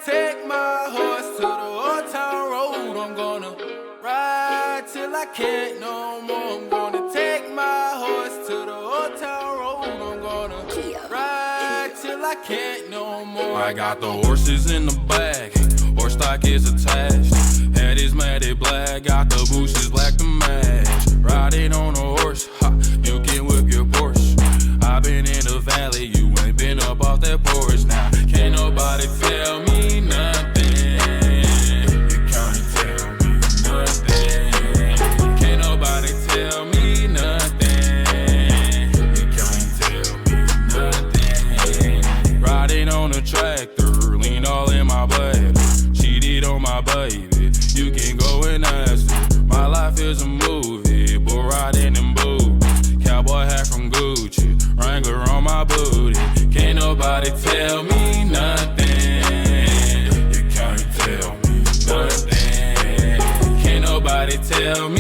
take my horse to the old town road. I'm gonna ride till I can't no more. I'm gonna take my horse to the old town road. I'm gonna ride till I can't no more. I got the horses in the bag, horse stock is attached. Head is matted black, got the bushes black to match. Riding on a horse, ha, you can whip your Porsche. I been in the valley, you ain't been up off that porch. Now, can't nobody tell me nothing. You can't tell me nothing. Can't nobody tell me nothing. You can't tell me nothing. Riding on a tractor, lean all in my blood. Cheated on my baby, you can go and ask her. My life is a movie, bull riding in boots. Cowboy hat from Gucci, Wrangler on my booty. Can't nobody tell me nothing. You can't tell me nothing. Can't nobody tell me